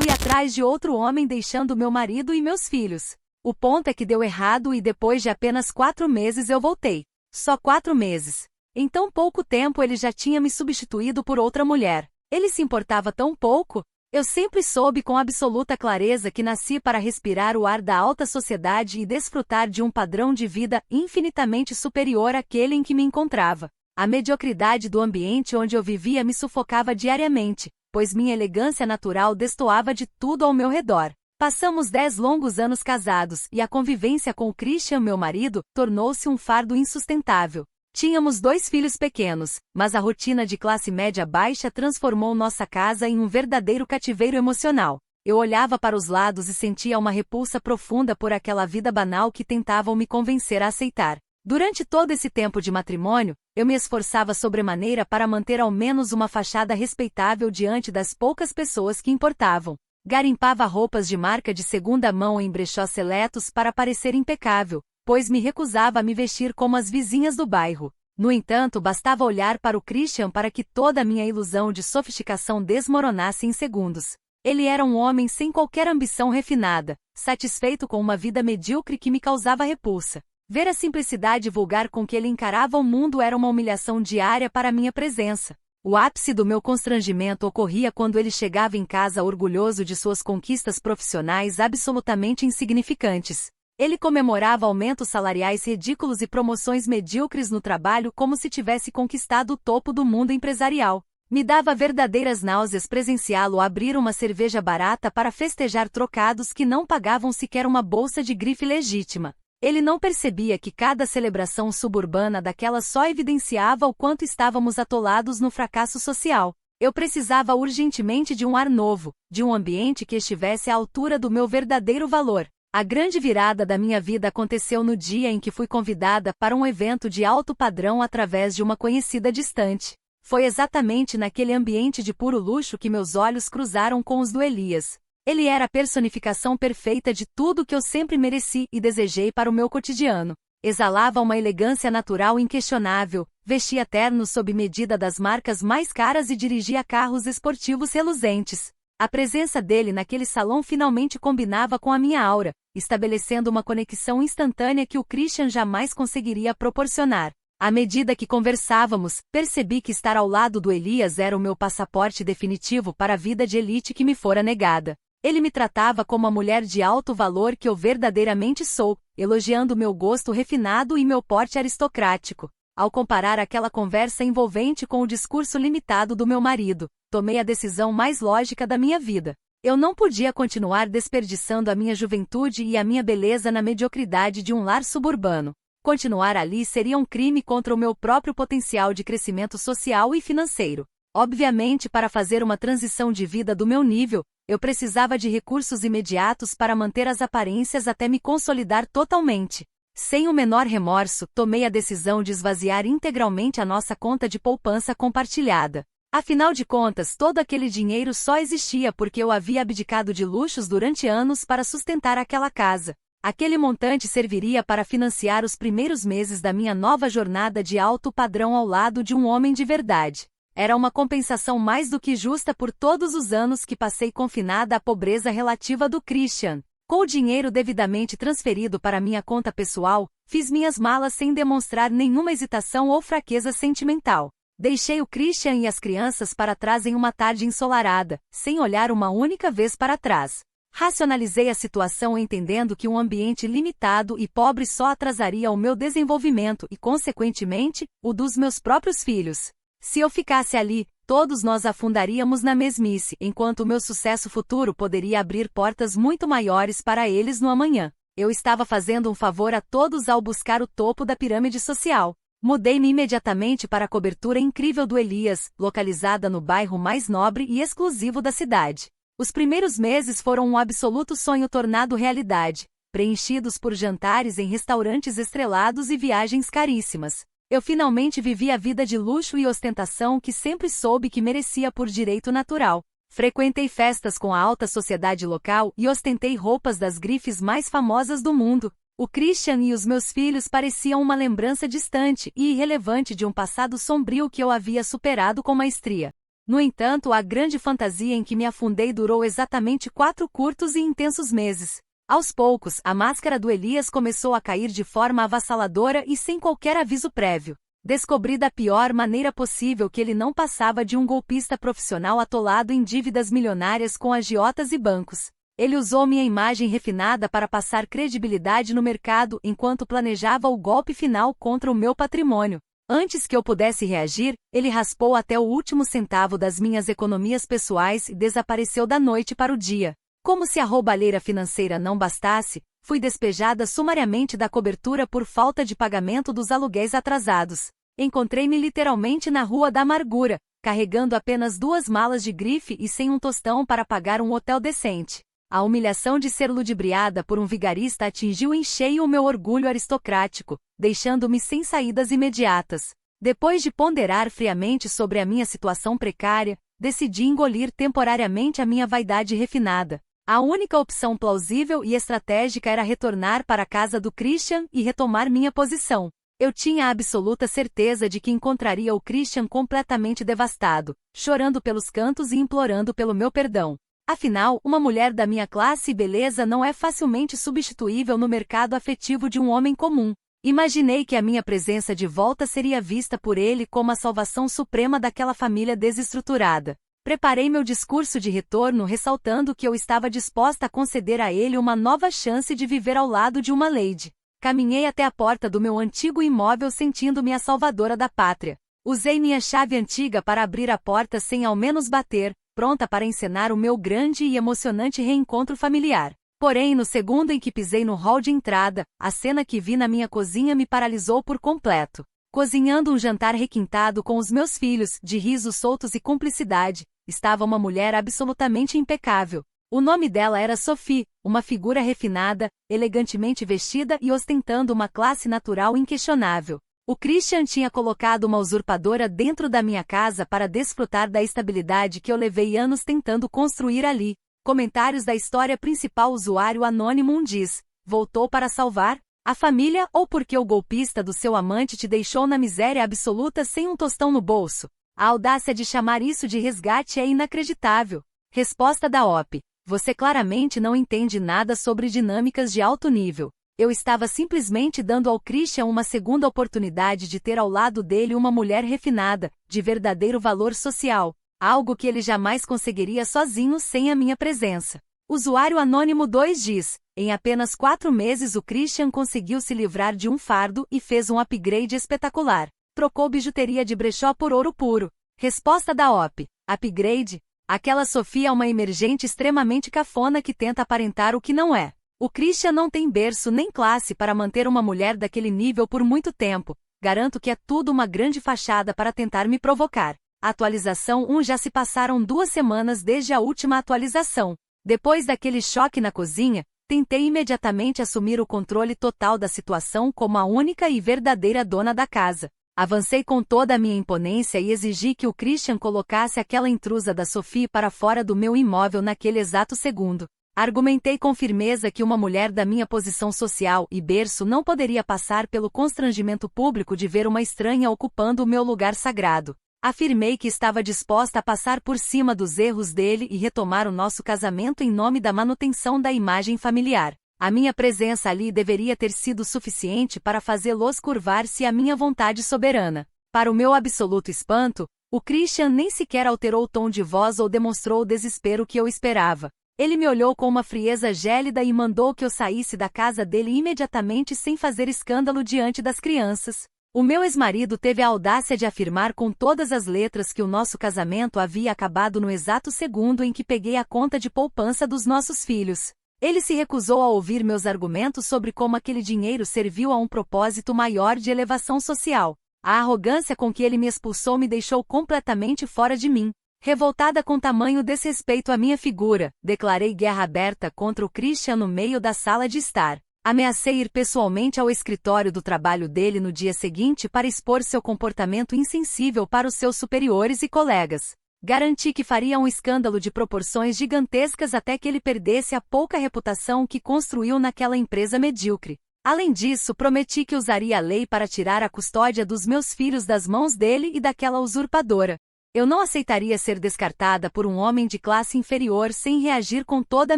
Fui atrás de outro homem deixando meu marido e meus filhos. O ponto é que deu errado e depois de apenas 4 meses eu voltei. Só 4 meses. Em tão pouco tempo ele já tinha me substituído por outra mulher. Ele se importava tão pouco? Eu sempre soube com absoluta clareza que nasci para respirar o ar da alta sociedade e desfrutar de um padrão de vida infinitamente superior àquele em que me encontrava. A mediocridade do ambiente onde eu vivia me sufocava diariamente, pois minha elegância natural destoava de tudo ao meu redor. Passamos 10 longos anos casados e a convivência com o Christian, meu marido, tornou-se um fardo insustentável. Tínhamos 2 filhos pequenos, mas a rotina de classe média baixa transformou nossa casa em um verdadeiro cativeiro emocional. Eu olhava para os lados e sentia uma repulsa profunda por aquela vida banal que tentavam me convencer a aceitar. Durante todo esse tempo de matrimônio, eu me esforçava sobremaneira para manter ao menos uma fachada respeitável diante das poucas pessoas que importavam. Garimpava roupas de marca de segunda mão em brechós seletos para parecer impecável, pois me recusava a me vestir como as vizinhas do bairro. No entanto, bastava olhar para o Christian para que toda a minha ilusão de sofisticação desmoronasse em segundos. Ele era um homem sem qualquer ambição refinada, satisfeito com uma vida medíocre que me causava repulsa. Ver a simplicidade vulgar com que ele encarava o mundo era uma humilhação diária para minha presença. O ápice do meu constrangimento ocorria quando ele chegava em casa orgulhoso de suas conquistas profissionais absolutamente insignificantes. Ele comemorava aumentos salariais ridículos e promoções medíocres no trabalho como se tivesse conquistado o topo do mundo empresarial. Me dava verdadeiras náuseas presenciá-lo abrir uma cerveja barata para festejar trocados que não pagavam sequer uma bolsa de grife legítima. Ele não percebia que cada celebração suburbana daquela só evidenciava o quanto estávamos atolados no fracasso social. Eu precisava urgentemente de um ar novo, de um ambiente que estivesse à altura do meu verdadeiro valor. A grande virada da minha vida aconteceu no dia em que fui convidada para um evento de alto padrão através de uma conhecida distante. Foi exatamente naquele ambiente de puro luxo que meus olhos cruzaram com os do Elias. Ele era a personificação perfeita de tudo que eu sempre mereci e desejei para o meu cotidiano. Exalava uma elegância natural inquestionável, vestia ternos sob medida das marcas mais caras e dirigia carros esportivos reluzentes. A presença dele naquele salão finalmente combinava com a minha aura, estabelecendo uma conexão instantânea que o Christian jamais conseguiria proporcionar. À medida que conversávamos, percebi que estar ao lado do Elias era o meu passaporte definitivo para a vida de elite que me fora negada. Ele me tratava como a mulher de alto valor que eu verdadeiramente sou, elogiando meu gosto refinado e meu porte aristocrático. Ao comparar aquela conversa envolvente com o discurso limitado do meu marido, tomei a decisão mais lógica da minha vida. Eu não podia continuar desperdiçando a minha juventude e a minha beleza na mediocridade de um lar suburbano. Continuar ali seria um crime contra o meu próprio potencial de crescimento social e financeiro. Obviamente, para fazer uma transição de vida do meu nível, eu precisava de recursos imediatos para manter as aparências até me consolidar totalmente. Sem o menor remorso, tomei a decisão de esvaziar integralmente a nossa conta de poupança compartilhada. Afinal de contas, todo aquele dinheiro só existia porque eu havia abdicado de luxos durante anos para sustentar aquela casa. Aquele montante serviria para financiar os primeiros meses da minha nova jornada de alto padrão ao lado de um homem de verdade. Era uma compensação mais do que justa por todos os anos que passei confinada à pobreza relativa do Christian. Com o dinheiro devidamente transferido para minha conta pessoal, fiz minhas malas sem demonstrar nenhuma hesitação ou fraqueza sentimental. Deixei o Christian e as crianças para trás em uma tarde ensolarada, sem olhar uma única vez para trás. Racionalizei a situação entendendo que um ambiente limitado e pobre só atrasaria o meu desenvolvimento e, consequentemente, o dos meus próprios filhos. Se eu ficasse ali, todos nós afundaríamos na mesmice, enquanto o meu sucesso futuro poderia abrir portas muito maiores para eles no amanhã. Eu estava fazendo um favor a todos ao buscar o topo da pirâmide social. Mudei-me imediatamente para a cobertura incrível do Elias, localizada no bairro mais nobre e exclusivo da cidade. Os primeiros meses foram um absoluto sonho tornado realidade, preenchidos por jantares em restaurantes estrelados e viagens caríssimas. Eu finalmente vivi a vida de luxo e ostentação que sempre soube que merecia por direito natural. Frequentei festas com a alta sociedade local e ostentei roupas das grifes mais famosas do mundo. O Christian e os meus filhos pareciam uma lembrança distante e irrelevante de um passado sombrio que eu havia superado com maestria. No entanto, a grande fantasia em que me afundei durou exatamente 4 curtos e intensos meses. Aos poucos, a máscara do Elias começou a cair de forma avassaladora e sem qualquer aviso prévio. Descobri da pior maneira possível que ele não passava de um golpista profissional atolado em dívidas milionárias com agiotas e bancos. Ele usou minha imagem refinada para passar credibilidade no mercado enquanto planejava o golpe final contra o meu patrimônio. Antes que eu pudesse reagir, ele raspou até o último centavo das minhas economias pessoais e desapareceu da noite para o dia. Como se a roubalheira financeira não bastasse, fui despejada sumariamente da cobertura por falta de pagamento dos aluguéis atrasados. Encontrei-me literalmente na Rua da Amargura, carregando apenas 2 malas de grife e sem um tostão para pagar um hotel decente. A humilhação de ser ludibriada por um vigarista atingiu em cheio o meu orgulho aristocrático, deixando-me sem saídas imediatas. Depois de ponderar friamente sobre a minha situação precária, decidi engolir temporariamente a minha vaidade refinada. A única opção plausível e estratégica era retornar para a casa do Christian e retomar minha posição. Eu tinha a absoluta certeza de que encontraria o Christian completamente devastado, chorando pelos cantos e implorando pelo meu perdão. Afinal, uma mulher da minha classe e beleza não é facilmente substituível no mercado afetivo de um homem comum. Imaginei que a minha presença de volta seria vista por ele como a salvação suprema daquela família desestruturada. Preparei meu discurso de retorno ressaltando que eu estava disposta a conceder a ele uma nova chance de viver ao lado de uma lady. Caminhei até a porta do meu antigo imóvel sentindo-me a salvadora da pátria. Usei minha chave antiga para abrir a porta sem ao menos bater, pronta para encenar o meu grande e emocionante reencontro familiar. Porém, no segundo em que pisei no hall de entrada, a cena que vi na minha cozinha me paralisou por completo. Cozinhando um jantar requintado com os meus filhos, de risos soltos e cumplicidade, estava uma mulher absolutamente impecável. O nome dela era Sophie, uma figura refinada, elegantemente vestida e ostentando uma classe natural inquestionável. O Christian tinha colocado uma usurpadora dentro da minha casa para desfrutar da estabilidade que eu levei anos tentando construir ali. Comentários da história principal. Usuário anônimo diz: voltou para salvar a família ou porque o golpista do seu amante te deixou na miséria absoluta sem um tostão no bolso? A audácia de chamar isso de resgate é inacreditável. Resposta da OP: você claramente não entende nada sobre dinâmicas de alto nível. Eu estava simplesmente dando ao Christian uma segunda oportunidade de ter ao lado dele uma mulher refinada, de verdadeiro valor social, algo que ele jamais conseguiria sozinho sem a minha presença. Usuário anônimo 2 diz: em apenas 4 meses o Christian conseguiu se livrar de um fardo e fez um upgrade espetacular. Trocou bijuteria de brechó por ouro puro. Resposta da OP: upgrade? Aquela Sofia é uma emergente extremamente cafona que tenta aparentar o que não é. O Christian não tem berço nem classe para manter uma mulher daquele nível por muito tempo. Garanto que é tudo uma grande fachada para tentar me provocar. Atualização 1. Já se passaram 2 semanas desde a última atualização. Depois daquele choque na cozinha, tentei imediatamente assumir o controle total da situação como a única e verdadeira dona da casa. Avancei com toda a minha imponência e exigi que o Christian colocasse aquela intrusa da Sophie para fora do meu imóvel naquele exato segundo. Argumentei com firmeza que uma mulher da minha posição social e berço não poderia passar pelo constrangimento público de ver uma estranha ocupando o meu lugar sagrado. Afirmei que estava disposta a passar por cima dos erros dele e retomar o nosso casamento em nome da manutenção da imagem familiar. A minha presença ali deveria ter sido suficiente para fazê-los curvar-se à minha vontade soberana. Para o meu absoluto espanto, o Christian nem sequer alterou o tom de voz ou demonstrou o desespero que eu esperava. Ele me olhou com uma frieza gélida e mandou que eu saísse da casa dele imediatamente sem fazer escândalo diante das crianças. O meu ex-marido teve a audácia de afirmar com todas as letras que o nosso casamento havia acabado no exato segundo em que peguei a conta de poupança dos nossos filhos. Ele se recusou a ouvir meus argumentos sobre como aquele dinheiro serviu a um propósito maior de elevação social. A arrogância com que ele me expulsou me deixou completamente fora de mim. Revoltada com tamanho desrespeito à minha figura, declarei guerra aberta contra o Christian no meio da sala de estar. Ameacei ir pessoalmente ao escritório do trabalho dele no dia seguinte para expor seu comportamento insensível para os seus superiores e colegas. Garanti que faria um escândalo de proporções gigantescas até que ele perdesse a pouca reputação que construiu naquela empresa medíocre. Além disso, prometi que usaria a lei para tirar a custódia dos meus filhos das mãos dele e daquela usurpadora. Eu não aceitaria ser descartada por um homem de classe inferior sem reagir com toda a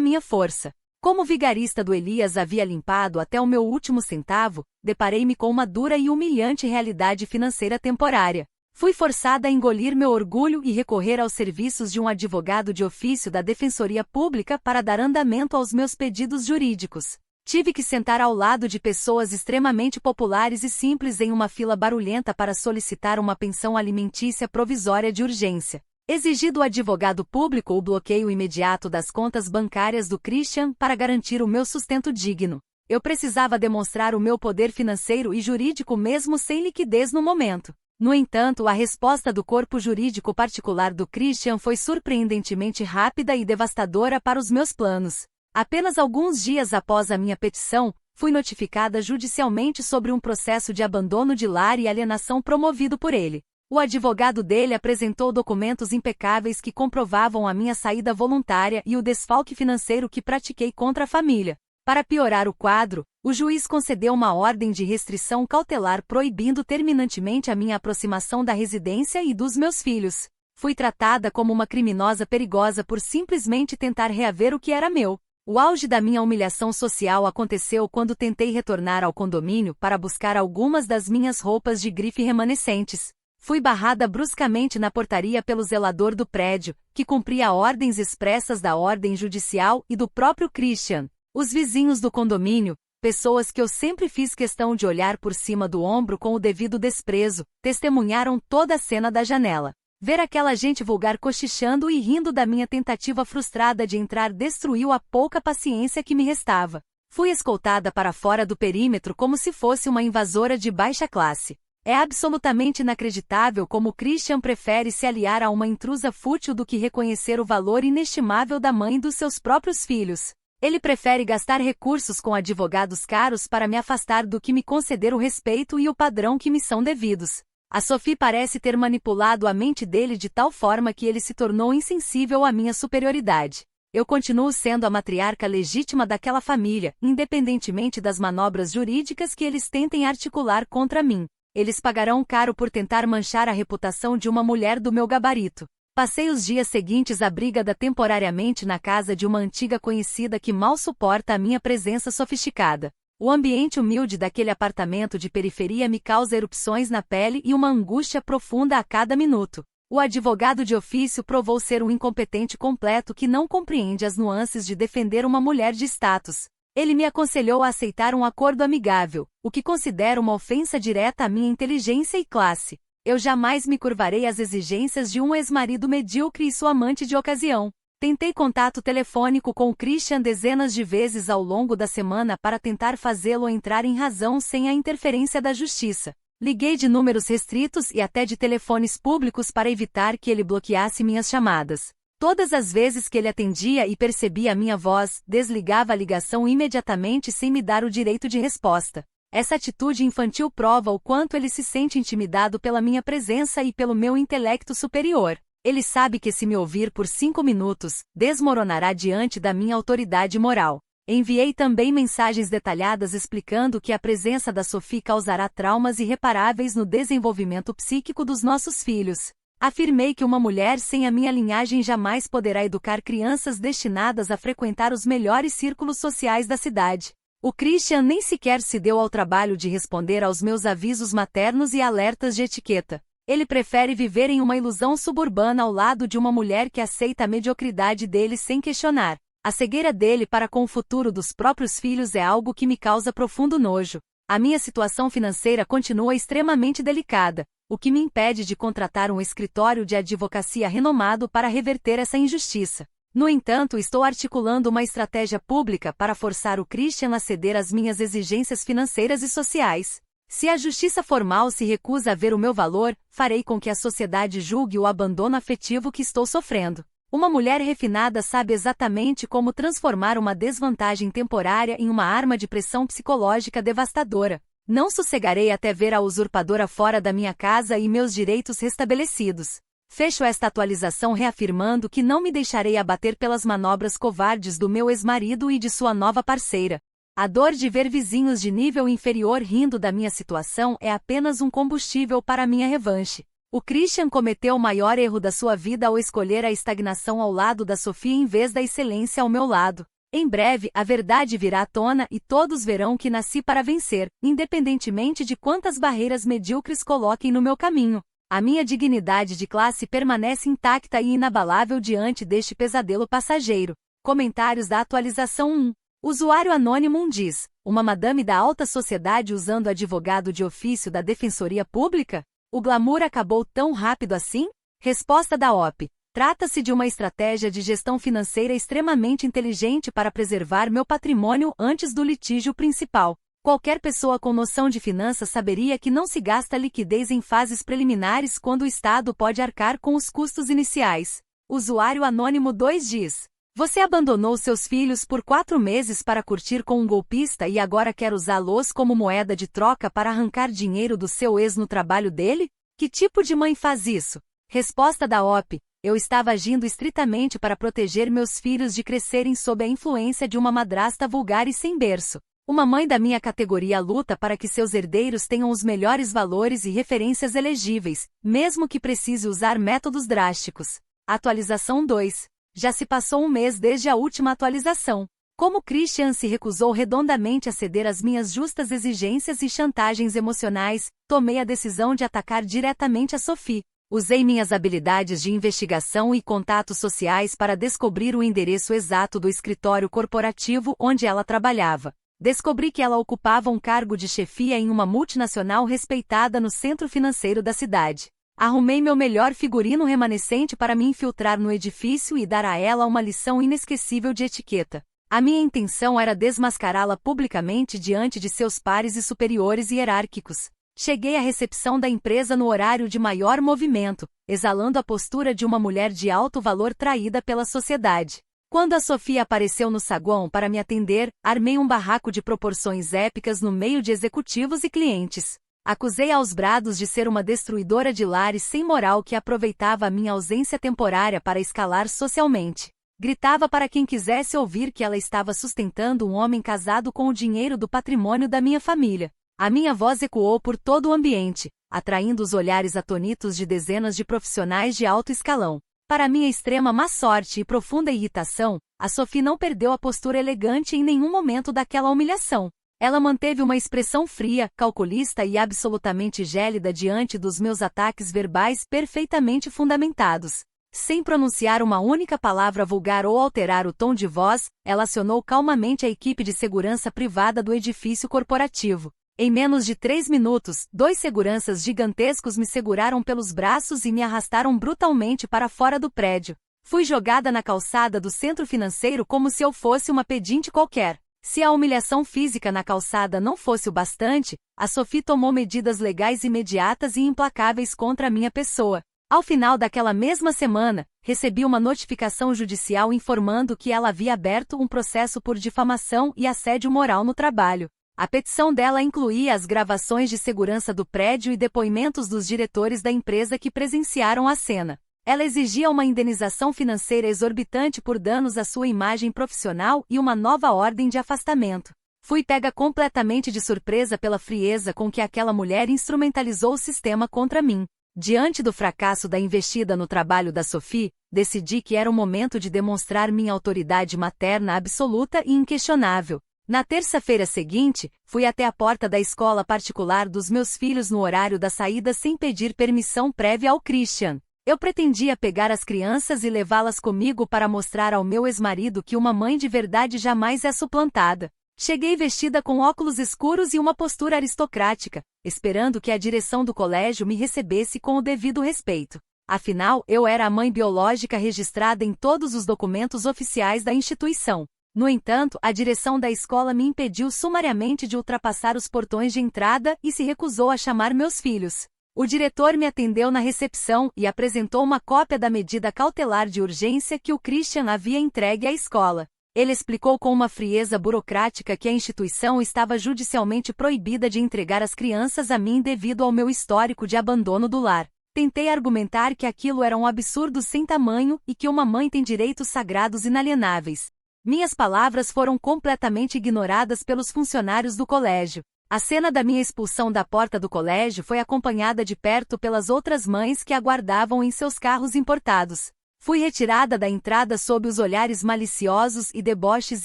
minha força. Como vigarista do Elias havia limpado até o meu último centavo, deparei-me com uma dura e humilhante realidade financeira temporária. Fui forçada a engolir meu orgulho e recorrer aos serviços de um advogado de ofício da Defensoria Pública para dar andamento aos meus pedidos jurídicos. Tive que sentar ao lado de pessoas extremamente populares e simples em uma fila barulhenta para solicitar uma pensão alimentícia provisória de urgência. Exigi do advogado público o bloqueio imediato das contas bancárias do Christian para garantir o meu sustento digno. Eu precisava demonstrar o meu poder financeiro e jurídico mesmo sem liquidez no momento. No entanto, a resposta do corpo jurídico particular do Christian foi surpreendentemente rápida e devastadora para os meus planos. Apenas alguns dias após a minha petição, fui notificada judicialmente sobre um processo de abandono de lar e alienação promovido por ele. O advogado dele apresentou documentos impecáveis que comprovavam a minha saída voluntária e o desfalque financeiro que pratiquei contra a família. Para piorar o quadro, o juiz concedeu uma ordem de restrição cautelar proibindo terminantemente a minha aproximação da residência e dos meus filhos. Fui tratada como uma criminosa perigosa por simplesmente tentar reaver o que era meu. O auge da minha humilhação social aconteceu quando tentei retornar ao condomínio para buscar algumas das minhas roupas de grife remanescentes. Fui barrada bruscamente na portaria pelo zelador do prédio, que cumpria ordens expressas da ordem judicial e do próprio Christian. Os vizinhos do condomínio, pessoas que eu sempre fiz questão de olhar por cima do ombro com o devido desprezo, testemunharam toda a cena da janela. Ver aquela gente vulgar cochichando e rindo da minha tentativa frustrada de entrar destruiu a pouca paciência que me restava. Fui escoltada para fora do perímetro como se fosse uma invasora de baixa classe. É absolutamente inacreditável como Christian prefere se aliar a uma intrusa fútil do que reconhecer o valor inestimável da mãe dos seus próprios filhos. Ele prefere gastar recursos com advogados caros para me afastar do que me conceder o respeito e o padrão que me são devidos. A Sophie parece ter manipulado a mente dele de tal forma que ele se tornou insensível à minha superioridade. Eu continuo sendo a matriarca legítima daquela família, independentemente das manobras jurídicas que eles tentem articular contra mim. Eles pagarão caro por tentar manchar a reputação de uma mulher do meu gabarito. Passei os dias seguintes abrigada temporariamente na casa de uma antiga conhecida que mal suporta a minha presença sofisticada. O ambiente humilde daquele apartamento de periferia me causa erupções na pele e uma angústia profunda a cada minuto. O advogado de ofício provou ser um incompetente completo que não compreende as nuances de defender uma mulher de status. Ele me aconselhou a aceitar um acordo amigável, o que considero uma ofensa direta à minha inteligência e classe. Eu jamais me curvarei às exigências de um ex-marido medíocre e sua amante de ocasião. Tentei contato telefônico com o Christian dezenas de vezes ao longo da semana para tentar fazê-lo entrar em razão sem a interferência da justiça. Liguei de números restritos e até de telefones públicos para evitar que ele bloqueasse minhas chamadas. Todas as vezes que ele atendia e percebia a minha voz, desligava a ligação imediatamente sem me dar o direito de resposta. Essa atitude infantil prova o quanto ele se sente intimidado pela minha presença e pelo meu intelecto superior. Ele sabe que se me ouvir por 5 minutos, desmoronará diante da minha autoridade moral. Enviei também mensagens detalhadas explicando que a presença da Sophie causará traumas irreparáveis no desenvolvimento psíquico dos nossos filhos. Afirmei que uma mulher sem a minha linhagem jamais poderá educar crianças destinadas a frequentar os melhores círculos sociais da cidade. O Christian nem sequer se deu ao trabalho de responder aos meus avisos maternos e alertas de etiqueta. Ele prefere viver em uma ilusão suburbana ao lado de uma mulher que aceita a mediocridade dele sem questionar. A cegueira dele para com o futuro dos próprios filhos é algo que me causa profundo nojo. A minha situação financeira continua extremamente delicada, o que me impede de contratar um escritório de advocacia renomado para reverter essa injustiça. No entanto, estou articulando uma estratégia pública para forçar o Christian a ceder às minhas exigências financeiras e sociais. Se a justiça formal se recusa a ver o meu valor, farei com que a sociedade julgue o abandono afetivo que estou sofrendo. Uma mulher refinada sabe exatamente como transformar uma desvantagem temporária em uma arma de pressão psicológica devastadora. Não sossegarei até ver a usurpadora fora da minha casa e meus direitos restabelecidos. Fecho esta atualização reafirmando que não me deixarei abater pelas manobras covardes do meu ex-marido e de sua nova parceira. A dor de ver vizinhos de nível inferior rindo da minha situação é apenas um combustível para minha revanche. O Christian cometeu o maior erro da sua vida ao escolher a estagnação ao lado da Sophie em vez da excelência ao meu lado. Em breve, a verdade virá à tona e todos verão que nasci para vencer, independentemente de quantas barreiras medíocres coloquem no meu caminho. A minha dignidade de classe permanece intacta e inabalável diante deste pesadelo passageiro. Comentários da atualização 1. Usuário anônimo diz: uma madame da alta sociedade usando advogado de ofício da Defensoria Pública? O glamour acabou tão rápido assim? Resposta da OP. Trata-se de uma estratégia de gestão financeira extremamente inteligente para preservar meu patrimônio antes do litígio principal. Qualquer pessoa com noção de finanças saberia que não se gasta liquidez em fases preliminares quando o Estado pode arcar com os custos iniciais. Usuário anônimo 2 diz: você abandonou seus filhos por 4 meses para curtir com um golpista e agora quer usá-los como moeda de troca para arrancar dinheiro do seu ex no trabalho dele? Que tipo de mãe faz isso? Resposta da OP. Eu estava agindo estritamente para proteger meus filhos de crescerem sob a influência de uma madrasta vulgar e sem berço. Uma mãe da minha categoria luta para que seus herdeiros tenham os melhores valores e referências elegíveis, mesmo que precise usar métodos drásticos. Atualização 2. Já se passou um mês desde a última atualização. Como Christian se recusou redondamente a ceder às minhas justas exigências e chantagens emocionais, tomei a decisão de atacar diretamente a Sophie. Usei minhas habilidades de investigação e contatos sociais para descobrir o endereço exato do escritório corporativo onde ela trabalhava. Descobri que ela ocupava um cargo de chefia em uma multinacional respeitada no centro financeiro da cidade. Arrumei meu melhor figurino remanescente para me infiltrar no edifício e dar a ela uma lição inesquecível de etiqueta. A minha intenção era desmascará-la publicamente diante de seus pares e superiores hierárquicos. Cheguei à recepção da empresa no horário de maior movimento, exalando a postura de uma mulher de alto valor traída pela sociedade. Quando a Sophie apareceu no saguão para me atender, armei um barraco de proporções épicas no meio de executivos e clientes. Acusei aos brados de ser uma destruidora de lares sem moral que aproveitava a minha ausência temporária para escalar socialmente. Gritava para quem quisesse ouvir que ela estava sustentando um homem casado com o dinheiro do patrimônio da minha família. A minha voz ecoou por todo o ambiente, atraindo os olhares atônitos de dezenas de profissionais de alto escalão. Para minha extrema má sorte e profunda irritação, a Sophie não perdeu a postura elegante em nenhum momento daquela humilhação. Ela manteve uma expressão fria, calculista e absolutamente gélida diante dos meus ataques verbais perfeitamente fundamentados. Sem pronunciar uma única palavra vulgar ou alterar o tom de voz, ela acionou calmamente a equipe de segurança privada do edifício corporativo. Em menos de 3 minutos, 2 seguranças gigantescos me seguraram pelos braços e me arrastaram brutalmente para fora do prédio. Fui jogada na calçada do centro financeiro como se eu fosse uma pedinte qualquer. Se a humilhação física na calçada não fosse o bastante, a Sophie tomou medidas legais imediatas e implacáveis contra a minha pessoa. Ao final daquela mesma semana, recebi uma notificação judicial informando que ela havia aberto um processo por difamação e assédio moral no trabalho. A petição dela incluía as gravações de segurança do prédio e depoimentos dos diretores da empresa que presenciaram a cena. Ela exigia uma indenização financeira exorbitante por danos à sua imagem profissional e uma nova ordem de afastamento. Fui pega completamente de surpresa pela frieza com que aquela mulher instrumentalizou o sistema contra mim. Diante do fracasso da investida no trabalho da Sophie, decidi que era o momento de demonstrar minha autoridade materna absoluta e inquestionável. Na terça-feira seguinte, fui até a porta da escola particular dos meus filhos no horário da saída sem pedir permissão prévia ao Christian. Eu pretendia pegar as crianças e levá-las comigo para mostrar ao meu ex-marido que uma mãe de verdade jamais é suplantada. Cheguei vestida com óculos escuros e uma postura aristocrática, esperando que a direção do colégio me recebesse com o devido respeito. Afinal, eu era a mãe biológica registrada em todos os documentos oficiais da instituição. No entanto, a direção da escola me impediu sumariamente de ultrapassar os portões de entrada e se recusou a chamar meus filhos. O diretor me atendeu na recepção e apresentou uma cópia da medida cautelar de urgência que o Christian havia entregue à escola. Ele explicou com uma frieza burocrática que a instituição estava judicialmente proibida de entregar as crianças a mim devido ao meu histórico de abandono do lar. Tentei argumentar que aquilo era um absurdo sem tamanho e que uma mãe tem direitos sagrados inalienáveis. Minhas palavras foram completamente ignoradas pelos funcionários do colégio. A cena da minha expulsão da porta do colégio foi acompanhada de perto pelas outras mães que aguardavam em seus carros importados. Fui retirada da entrada sob os olhares maliciosos e deboches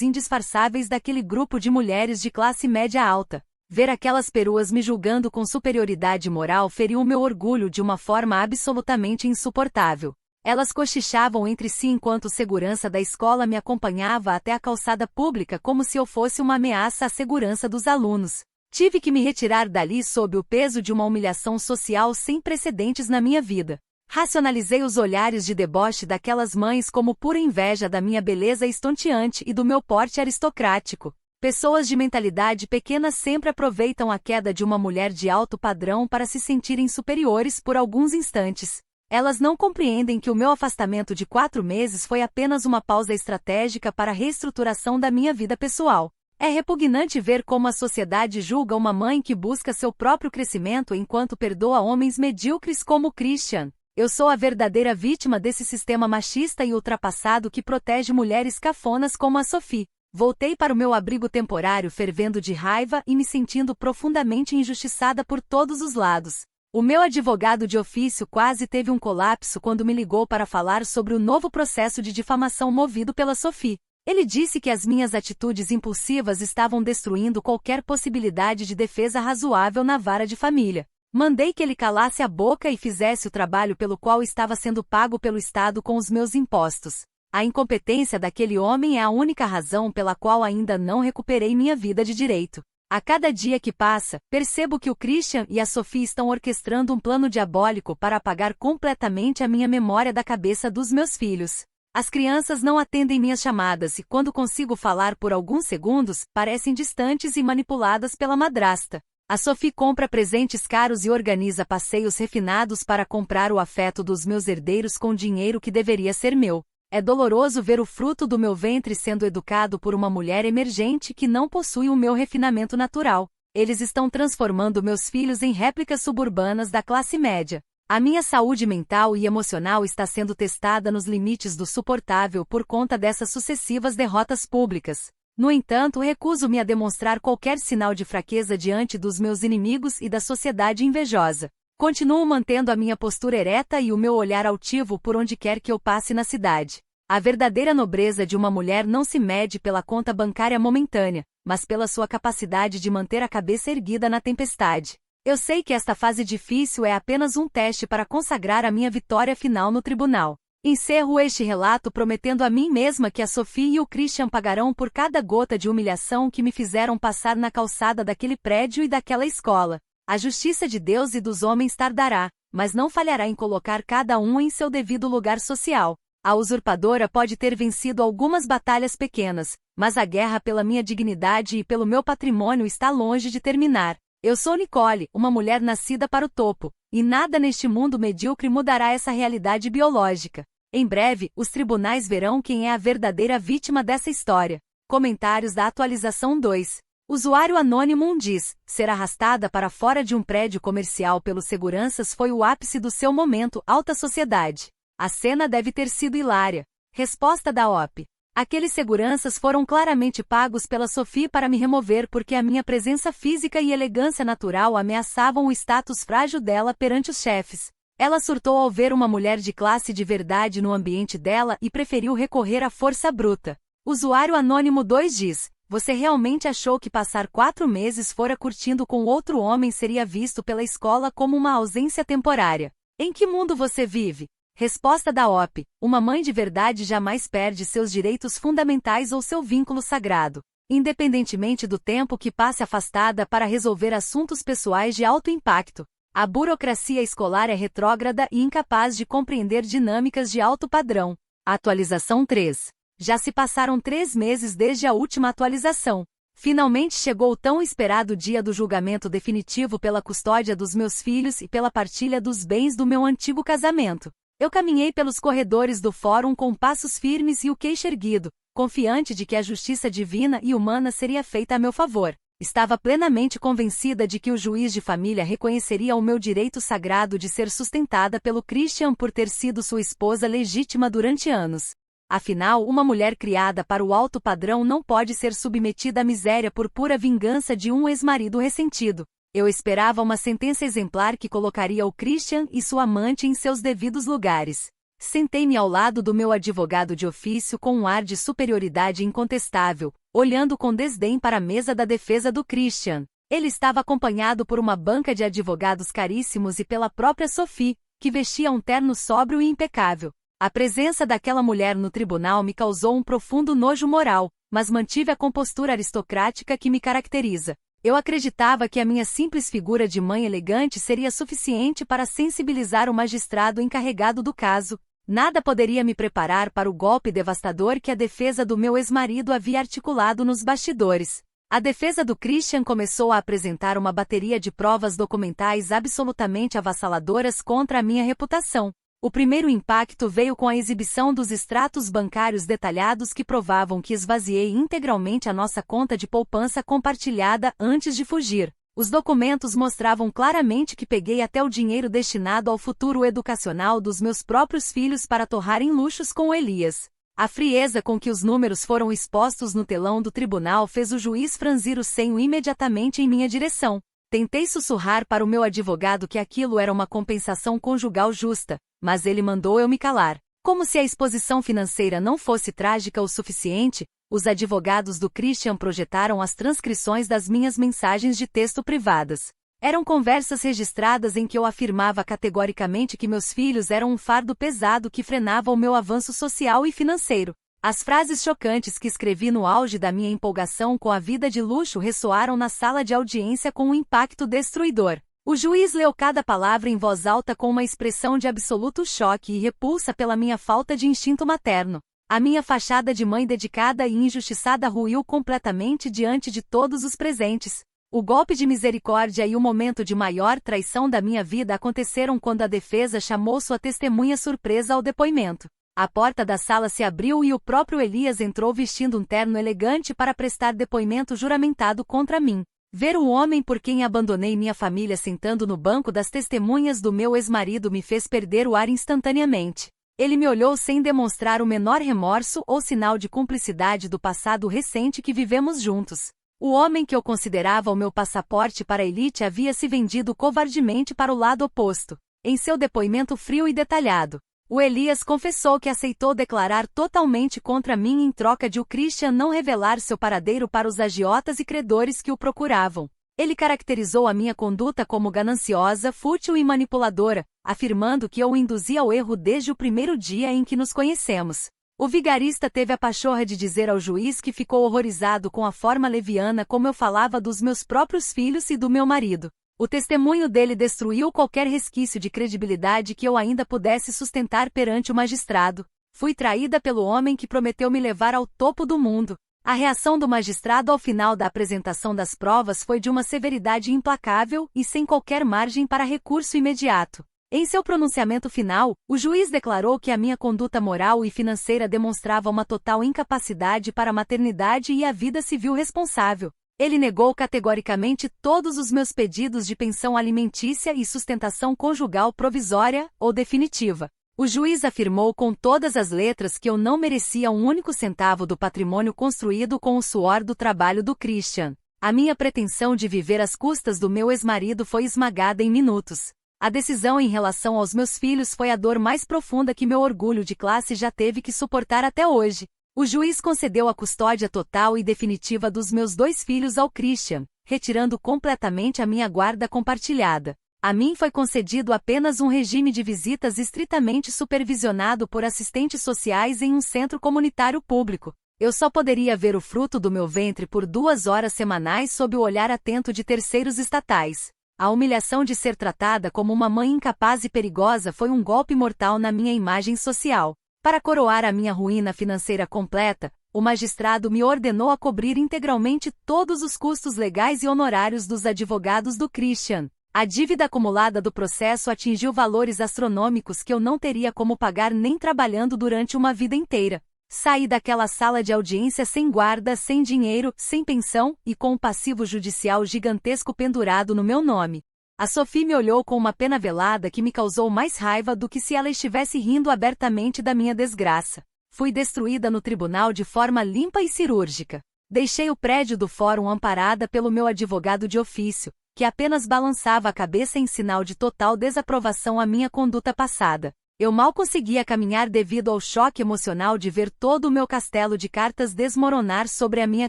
indisfarçáveis daquele grupo de mulheres de classe média alta. Ver aquelas peruas me julgando com superioridade moral feriu meu orgulho de uma forma absolutamente insuportável. Elas cochichavam entre si enquanto o segurança da escola me acompanhava até a calçada pública como se eu fosse uma ameaça à segurança dos alunos. Tive que me retirar dali sob o peso de uma humilhação social sem precedentes na minha vida. Racionalizei os olhares de deboche daquelas mães como pura inveja da minha beleza estonteante e do meu porte aristocrático. Pessoas de mentalidade pequena sempre aproveitam a queda de uma mulher de alto padrão para se sentirem superiores por alguns instantes. Elas não compreendem que o meu afastamento de 4 meses foi apenas uma pausa estratégica para a reestruturação da minha vida pessoal. É repugnante ver como a sociedade julga uma mãe que busca seu próprio crescimento enquanto perdoa homens medíocres como Christian. Eu sou a verdadeira vítima desse sistema machista e ultrapassado que protege mulheres cafonas como a Sophie. Voltei para o meu abrigo temporário fervendo de raiva e me sentindo profundamente injustiçada por todos os lados. O meu advogado de ofício quase teve um colapso quando me ligou para falar sobre o novo processo de difamação movido pela Sophie. Ele disse que as minhas atitudes impulsivas estavam destruindo qualquer possibilidade de defesa razoável na vara de família. Mandei que ele calasse a boca e fizesse o trabalho pelo qual estava sendo pago pelo Estado com os meus impostos. A incompetência daquele homem é a única razão pela qual ainda não recuperei minha vida de direito. A cada dia que passa, percebo que o Christian e a Sophie estão orquestrando um plano diabólico para apagar completamente a minha memória da cabeça dos meus filhos. As crianças não atendem minhas chamadas e, quando consigo falar por alguns segundos, parecem distantes e manipuladas pela madrasta. A Sophie compra presentes caros e organiza passeios refinados para comprar o afeto dos meus herdeiros com dinheiro que deveria ser meu. É doloroso ver o fruto do meu ventre sendo educado por uma mulher emergente que não possui o meu refinamento natural. Eles estão transformando meus filhos em réplicas suburbanas da classe média. A minha saúde mental e emocional está sendo testada nos limites do suportável por conta dessas sucessivas derrotas públicas. No entanto, recuso-me a demonstrar qualquer sinal de fraqueza diante dos meus inimigos e da sociedade invejosa. Continuo mantendo a minha postura ereta e o meu olhar altivo por onde quer que eu passe na cidade. A verdadeira nobreza de uma mulher não se mede pela conta bancária momentânea, mas pela sua capacidade de manter a cabeça erguida na tempestade. Eu sei que esta fase difícil é apenas um teste para consagrar a minha vitória final no tribunal. Encerro este relato prometendo a mim mesma que a Sophie e o Christian pagarão por cada gota de humilhação que me fizeram passar na calçada daquele prédio e daquela escola. A justiça de Deus e dos homens tardará, mas não falhará em colocar cada um em seu devido lugar social. A usurpadora pode ter vencido algumas batalhas pequenas, mas a guerra pela minha dignidade e pelo meu patrimônio está longe de terminar. Eu sou Nicole, uma mulher nascida para o topo, e nada neste mundo medíocre mudará essa realidade biológica. Em breve, os tribunais verão quem é a verdadeira vítima dessa história. Comentários da atualização 2. Usuário anônimo 1 diz: ser arrastada para fora de um prédio comercial pelos seguranças foi o ápice do seu momento, alta sociedade. A cena deve ter sido hilária. Resposta da OP. Aqueles seguranças foram claramente pagos pela Sophie para me remover porque a minha presença física e elegância natural ameaçavam o status frágil dela perante os chefes. Ela surtou ao ver uma mulher de classe de verdade no ambiente dela e preferiu recorrer à força bruta. Usuário anônimo 2 diz: você realmente achou que passar 4 meses fora curtindo com outro homem seria visto pela escola como uma ausência temporária? Em que mundo você vive? Resposta da OP. Uma mãe de verdade jamais perde seus direitos fundamentais ou seu vínculo sagrado, independentemente do tempo que passe afastada para resolver assuntos pessoais de alto impacto. A burocracia escolar é retrógrada e incapaz de compreender dinâmicas de alto padrão. Atualização 3. Já se passaram 3 meses desde a última atualização. Finalmente chegou o tão esperado dia do julgamento definitivo pela custódia dos meus filhos e pela partilha dos bens do meu antigo casamento. Eu caminhei pelos corredores do fórum com passos firmes e o queixo erguido, confiante de que a justiça divina e humana seria feita a meu favor. Estava plenamente convencida de que o juiz de família reconheceria o meu direito sagrado de ser sustentada pelo Christian por ter sido sua esposa legítima durante anos. Afinal, uma mulher criada para o alto padrão não pode ser submetida à miséria por pura vingança de um ex-marido ressentido. Eu esperava uma sentença exemplar que colocaria o Christian e sua amante em seus devidos lugares. Sentei-me ao lado do meu advogado de ofício com um ar de superioridade incontestável, olhando com desdém para a mesa da defesa do Christian. Ele estava acompanhado por uma banca de advogados caríssimos e pela própria Sophie, que vestia um terno sóbrio e impecável. A presença daquela mulher no tribunal me causou um profundo nojo moral, mas mantive a compostura aristocrática que me caracteriza. Eu acreditava que a minha simples figura de mãe elegante seria suficiente para sensibilizar o magistrado encarregado do caso. Nada poderia me preparar para o golpe devastador que a defesa do meu ex-marido havia articulado nos bastidores. A defesa do Christian começou a apresentar uma bateria de provas documentais absolutamente avassaladoras contra a minha reputação. O primeiro impacto veio com a exibição dos extratos bancários detalhados que provavam que esvaziei integralmente a nossa conta de poupança compartilhada antes de fugir. Os documentos mostravam claramente que peguei até o dinheiro destinado ao futuro educacional dos meus próprios filhos para torrar em luxos com o Elias. A frieza com que os números foram expostos no telão do tribunal fez o juiz franzir o senho imediatamente em minha direção. Tentei sussurrar para o meu advogado que aquilo era uma compensação conjugal justa, mas ele mandou eu me calar. Como se a exposição financeira não fosse trágica o suficiente, os advogados do Christian projetaram as transcrições das minhas mensagens de texto privadas. Eram conversas registradas em que eu afirmava categoricamente que meus filhos eram um fardo pesado que frenava o meu avanço social e financeiro. As frases chocantes que escrevi no auge da minha empolgação com a vida de luxo ressoaram na sala de audiência com um impacto destruidor. O juiz leu cada palavra em voz alta com uma expressão de absoluto choque e repulsa pela minha falta de instinto materno. A minha fachada de mãe dedicada e injustiçada ruiu completamente diante de todos os presentes. O golpe de misericórdia e o momento de maior traição da minha vida aconteceram quando a defesa chamou sua testemunha surpresa ao depoimento. A porta da sala se abriu e o próprio Elias entrou vestindo um terno elegante para prestar depoimento juramentado contra mim. Ver o homem por quem abandonei minha família sentando no banco das testemunhas do meu ex-marido me fez perder o ar instantaneamente. Ele me olhou sem demonstrar o menor remorso ou sinal de cumplicidade do passado recente que vivemos juntos. O homem que eu considerava o meu passaporte para a elite havia se vendido covardemente para o lado oposto. Em seu depoimento frio e detalhado, o Elias confessou que aceitou declarar totalmente contra mim em troca de o Christian não revelar seu paradeiro para os agiotas e credores que o procuravam. Ele caracterizou a minha conduta como gananciosa, fútil e manipuladora, afirmando que eu o induzi ao erro desde o primeiro dia em que nos conhecemos. O vigarista teve a pachorra de dizer ao juiz que ficou horrorizado com a forma leviana como eu falava dos meus próprios filhos e do meu marido. O testemunho dele destruiu qualquer resquício de credibilidade que eu ainda pudesse sustentar perante o magistrado. Fui traída pelo homem que prometeu me levar ao topo do mundo. A reação do magistrado ao final da apresentação das provas foi de uma severidade implacável e sem qualquer margem para recurso imediato. Em seu pronunciamento final, o juiz declarou que a minha conduta moral e financeira demonstrava uma total incapacidade para a maternidade e a vida civil responsável. Ele negou categoricamente todos os meus pedidos de pensão alimentícia e sustentação conjugal provisória ou definitiva. O juiz afirmou com todas as letras que eu não merecia um único centavo do patrimônio construído com o suor do trabalho do Christian. A minha pretensão de viver às custas do meu ex-marido foi esmagada em minutos. A decisão em relação aos meus filhos foi a dor mais profunda que meu orgulho de classe já teve que suportar até hoje. O juiz concedeu a custódia total e definitiva dos meus 2 filhos ao Christian, retirando completamente a minha guarda compartilhada. A mim foi concedido apenas um regime de visitas estritamente supervisionado por assistentes sociais em um centro comunitário público. Eu só poderia ver o fruto do meu ventre por 2 horas semanais sob o olhar atento de terceiros estatais. A humilhação de ser tratada como uma mãe incapaz e perigosa foi um golpe mortal na minha imagem social. Para coroar a minha ruína financeira completa, o magistrado me ordenou a cobrir integralmente todos os custos legais e honorários dos advogados do Christian. A dívida acumulada do processo atingiu valores astronômicos que eu não teria como pagar nem trabalhando durante uma vida inteira. Saí daquela sala de audiência sem guarda, sem dinheiro, sem pensão e com um passivo judicial gigantesco pendurado no meu nome. A Sophie me olhou com uma pena velada que me causou mais raiva do que se ela estivesse rindo abertamente da minha desgraça. Fui destruída no tribunal de forma limpa e cirúrgica. Deixei o prédio do fórum amparada pelo meu advogado de ofício, que apenas balançava a cabeça em sinal de total desaprovação à minha conduta passada. Eu mal conseguia caminhar devido ao choque emocional de ver todo o meu castelo de cartas desmoronar sobre a minha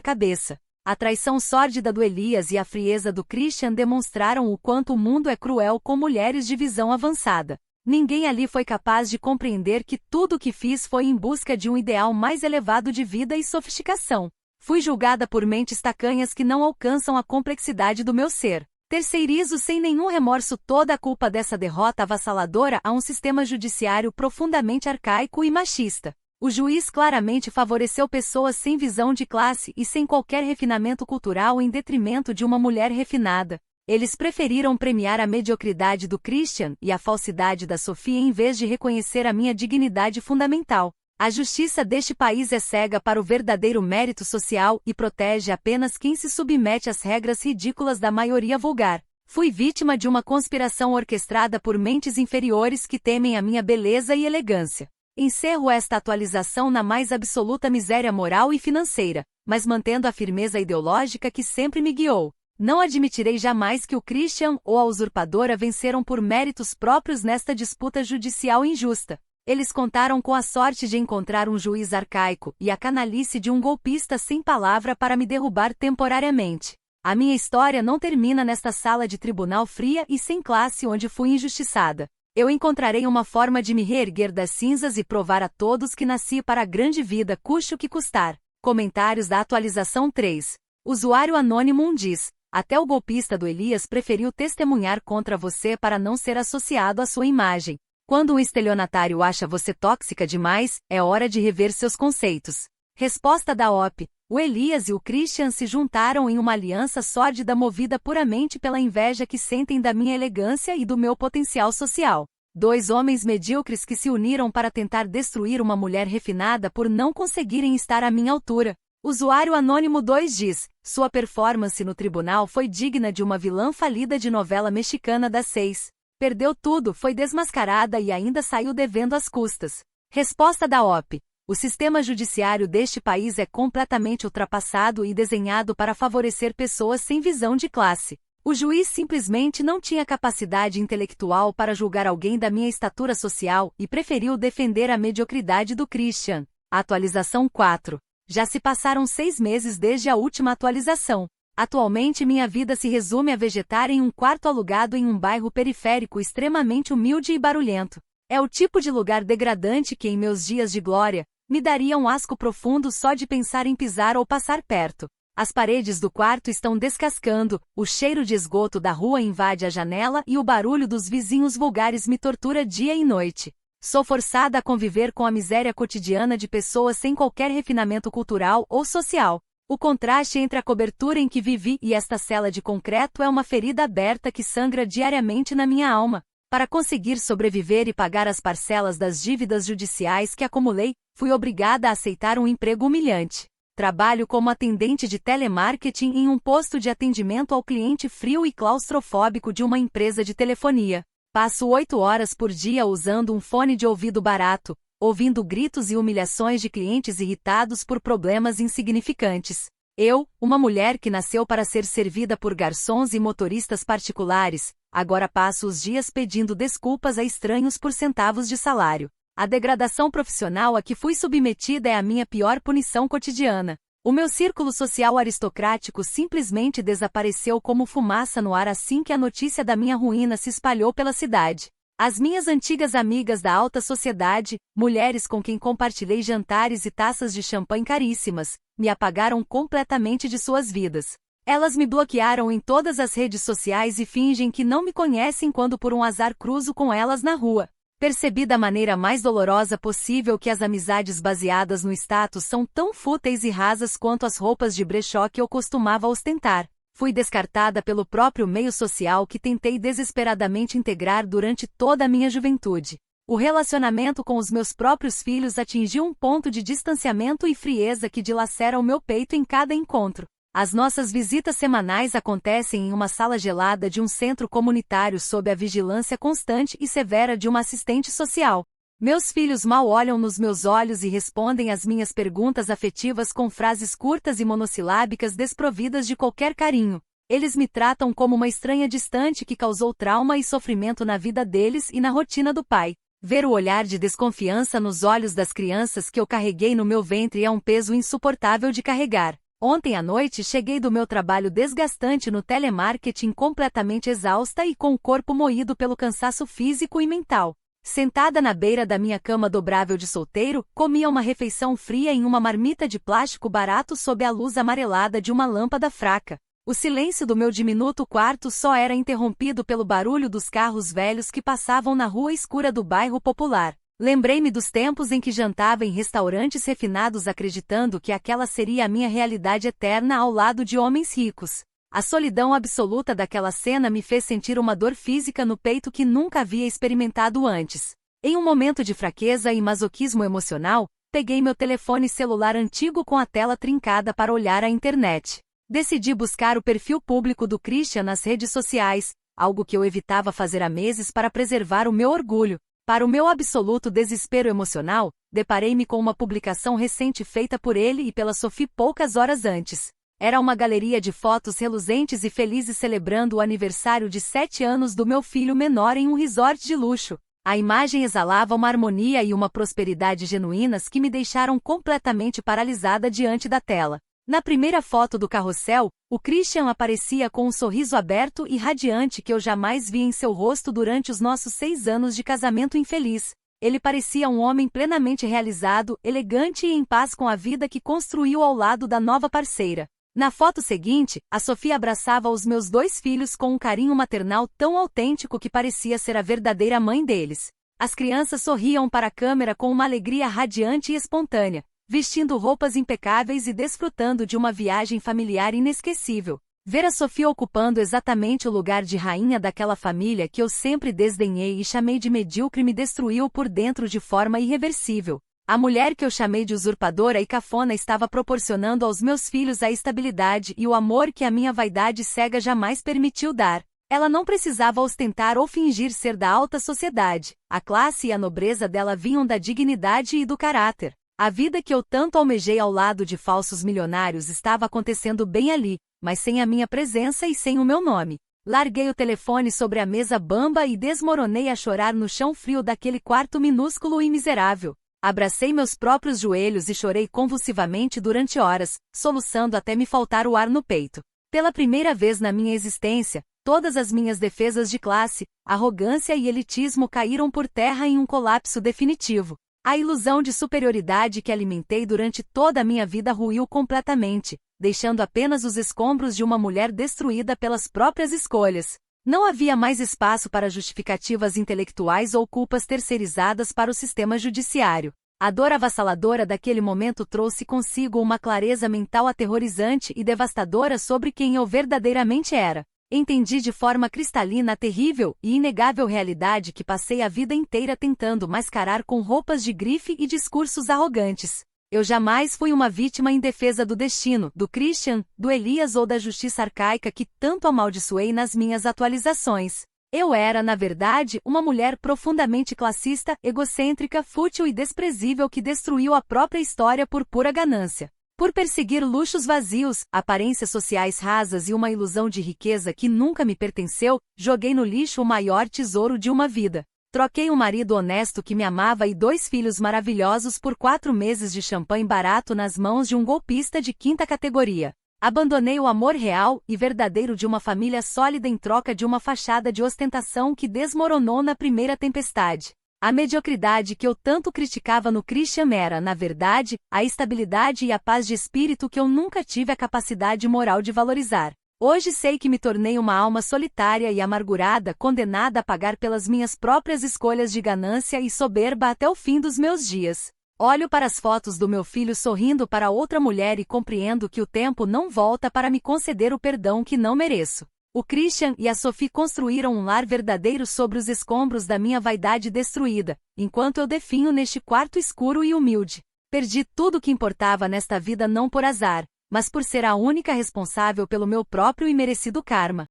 cabeça. A traição sórdida do Elias e a frieza do Christian demonstraram o quanto o mundo é cruel com mulheres de visão avançada. Ninguém ali foi capaz de compreender que tudo o que fiz foi em busca de um ideal mais elevado de vida e sofisticação. Fui julgada por mentes tacanhas que não alcançam a complexidade do meu ser. Terceirizo sem nenhum remorso toda a culpa dessa derrota avassaladora a um sistema judiciário profundamente arcaico e machista. O juiz claramente favoreceu pessoas sem visão de classe e sem qualquer refinamento cultural em detrimento de uma mulher refinada. Eles preferiram premiar a mediocridade do Christian e a falsidade da Sofia em vez de reconhecer a minha dignidade fundamental. A justiça deste país é cega para o verdadeiro mérito social e protege apenas quem se submete às regras ridículas da maioria vulgar. Fui vítima de uma conspiração orquestrada por mentes inferiores que temem a minha beleza e elegância. Encerro esta atualização na mais absoluta miséria moral e financeira, mas mantendo a firmeza ideológica que sempre me guiou. Não admitirei jamais que o Christian ou a usurpadora venceram por méritos próprios nesta disputa judicial injusta. Eles contaram com a sorte de encontrar um juiz arcaico e a canalice de um golpista sem palavra para me derrubar temporariamente. A minha história não termina nesta sala de tribunal fria e sem classe onde fui injustiçada. Eu encontrarei uma forma de me reerguer das cinzas e provar a todos que nasci para a grande vida, custe o que custar. Comentários da atualização 3. Usuário Anônimo 1 diz: até o golpista do Elias preferiu testemunhar contra você para não ser associado à sua imagem. Quando um estelionatário acha você tóxica demais, é hora de rever seus conceitos. Resposta da OP. O Elias e o Christian se juntaram em uma aliança sórdida movida puramente pela inveja que sentem da minha elegância e do meu potencial social. Dois homens medíocres que se uniram para tentar destruir uma mulher refinada por não conseguirem estar à minha altura. Usuário Anônimo 2 diz: sua performance no tribunal foi digna de uma vilã falida de novela mexicana das 6. Perdeu tudo, foi desmascarada e ainda saiu devendo às custas. Resposta da OP. O sistema judiciário deste país é completamente ultrapassado e desenhado para favorecer pessoas sem visão de classe. O juiz simplesmente não tinha capacidade intelectual para julgar alguém da minha estatura social e preferiu defender a mediocridade do Christian. Atualização 4. Já se passaram 6 meses desde a última atualização. Atualmente minha vida se resume a vegetar em um quarto alugado em um bairro periférico extremamente humilde e barulhento. É o tipo de lugar degradante que em meus dias de glória, me daria um asco profundo só de pensar em pisar ou passar perto. As paredes do quarto estão descascando, o cheiro de esgoto da rua invade a janela e o barulho dos vizinhos vulgares me tortura dia e noite. Sou forçada a conviver com a miséria cotidiana de pessoas sem qualquer refinamento cultural ou social. O contraste entre a cobertura em que vivi e esta cela de concreto é uma ferida aberta que sangra diariamente na minha alma. Para conseguir sobreviver e pagar as parcelas das dívidas judiciais que acumulei, fui obrigada a aceitar um emprego humilhante. Trabalho como atendente de telemarketing em um posto de atendimento ao cliente frio e claustrofóbico de uma empresa de telefonia. Passo 8 horas por dia usando um fone de ouvido barato, ouvindo gritos e humilhações de clientes irritados por problemas insignificantes. Eu, uma mulher que nasceu para ser servida por garçons e motoristas particulares, agora passo os dias pedindo desculpas a estranhos por centavos de salário. A degradação profissional a que fui submetida é a minha pior punição cotidiana. O meu círculo social aristocrático simplesmente desapareceu como fumaça no ar assim que a notícia da minha ruína se espalhou pela cidade. As minhas antigas amigas da alta sociedade, mulheres com quem compartilhei jantares e taças de champanhe caríssimas, me apagaram completamente de suas vidas. Elas me bloquearam em todas as redes sociais e fingem que não me conhecem quando por um azar cruzo com elas na rua. Percebi da maneira mais dolorosa possível que as amizades baseadas no status são tão fúteis e rasas quanto as roupas de brechó que eu costumava ostentar. Fui descartada pelo próprio meio social que tentei desesperadamente integrar durante toda a minha juventude. O relacionamento com os meus próprios filhos atingiu um ponto de distanciamento e frieza que dilacera o meu peito em cada encontro. As nossas visitas semanais acontecem em uma sala gelada de um centro comunitário sob a vigilância constante e severa de uma assistente social. Meus filhos mal olham nos meus olhos e respondem às minhas perguntas afetivas com frases curtas e monossilábicas desprovidas de qualquer carinho. Eles me tratam como uma estranha distante que causou trauma e sofrimento na vida deles e na rotina do pai. Ver o olhar de desconfiança nos olhos das crianças que eu carreguei no meu ventre é um peso insuportável de carregar. Ontem à noite cheguei do meu trabalho desgastante no telemarketing completamente exausta e com o corpo moído pelo cansaço físico e mental. Sentada na beira da minha cama dobrável de solteiro, comia uma refeição fria em uma marmita de plástico barato sob a luz amarelada de uma lâmpada fraca. O silêncio do meu diminuto quarto só era interrompido pelo barulho dos carros velhos que passavam na rua escura do bairro popular. Lembrei-me dos tempos em que jantava em restaurantes refinados acreditando que aquela seria a minha realidade eterna ao lado de homens ricos. A solidão absoluta daquela cena me fez sentir uma dor física no peito que nunca havia experimentado antes. Em um momento de fraqueza e masoquismo emocional, peguei meu telefone celular antigo com a tela trincada para olhar a internet. Decidi buscar o perfil público do Christian nas redes sociais, algo que eu evitava fazer há meses para preservar o meu orgulho. Para o meu absoluto desespero emocional, deparei-me com uma publicação recente feita por ele e pela Sophie poucas horas antes. Era uma galeria de fotos reluzentes e felizes celebrando o aniversário de 7 anos do meu filho menor em um resort de luxo. A imagem exalava uma harmonia e uma prosperidade genuínas que me deixaram completamente paralisada diante da tela. Na primeira foto do carrossel, o Christian aparecia com um sorriso aberto e radiante que eu jamais vi em seu rosto durante os nossos 6 anos de casamento infeliz. Ele parecia um homem plenamente realizado, elegante e em paz com a vida que construiu ao lado da nova parceira. Na foto seguinte, a Sophie abraçava os meus 2 filhos com um carinho maternal tão autêntico que parecia ser a verdadeira mãe deles. As crianças sorriam para a câmera com uma alegria radiante e espontânea, vestindo roupas impecáveis e desfrutando de uma viagem familiar inesquecível. Ver a Sophie ocupando exatamente o lugar de rainha daquela família que eu sempre desdenhei e chamei de medíocre me destruiu por dentro de forma irreversível. A mulher que eu chamei de usurpadora e cafona estava proporcionando aos meus filhos a estabilidade e o amor que a minha vaidade cega jamais permitiu dar. Ela não precisava ostentar ou fingir ser da alta sociedade. A classe e a nobreza dela vinham da dignidade e do caráter. A vida que eu tanto almejei ao lado de falsos milionários estava acontecendo bem ali, mas sem a minha presença e sem o meu nome. Larguei o telefone sobre a mesa bamba e desmoronei a chorar no chão frio daquele quarto minúsculo e miserável. Abracei meus próprios joelhos e chorei convulsivamente durante horas, soluçando até me faltar o ar no peito. Pela primeira vez na minha existência, todas as minhas defesas de classe, arrogância e elitismo caíram por terra em um colapso definitivo. A ilusão de superioridade que alimentei durante toda a minha vida ruiu completamente, deixando apenas os escombros de uma mulher destruída pelas próprias escolhas. Não havia mais espaço para justificativas intelectuais ou culpas terceirizadas para o sistema judiciário. A dor avassaladora daquele momento trouxe consigo uma clareza mental aterrorizante e devastadora sobre quem eu verdadeiramente era. Entendi de forma cristalina a terrível e inegável realidade que passei a vida inteira tentando mascarar com roupas de grife e discursos arrogantes. Eu jamais fui uma vítima indefesa do destino, do Christian, do Elias ou da justiça arcaica que tanto amaldiçoei nas minhas atualizações. Eu era, na verdade, uma mulher profundamente classista, egocêntrica, fútil e desprezível que destruiu a própria história por pura ganância. Por perseguir luxos vazios, aparências sociais rasas e uma ilusão de riqueza que nunca me pertenceu, joguei no lixo o maior tesouro de uma vida. Troquei um marido honesto que me amava e 2 filhos maravilhosos por 4 meses de champanhe barato nas mãos de um golpista de 5ª categoria. Abandonei o amor real e verdadeiro de uma família sólida em troca de uma fachada de ostentação que desmoronou na primeira tempestade. A mediocridade que eu tanto criticava no Christian era, na verdade, a estabilidade e a paz de espírito que eu nunca tive a capacidade moral de valorizar. Hoje sei que me tornei uma alma solitária e amargurada, condenada a pagar pelas minhas próprias escolhas de ganância e soberba até o fim dos meus dias. Olho para as fotos do meu filho sorrindo para outra mulher e compreendo que o tempo não volta para me conceder o perdão que não mereço. O Christian e a Sophie construíram um lar verdadeiro sobre os escombros da minha vaidade destruída, enquanto eu definho neste quarto escuro e humilde. Perdi tudo o que importava nesta vida não por azar, mas por ser a única responsável pelo meu próprio e merecido karma.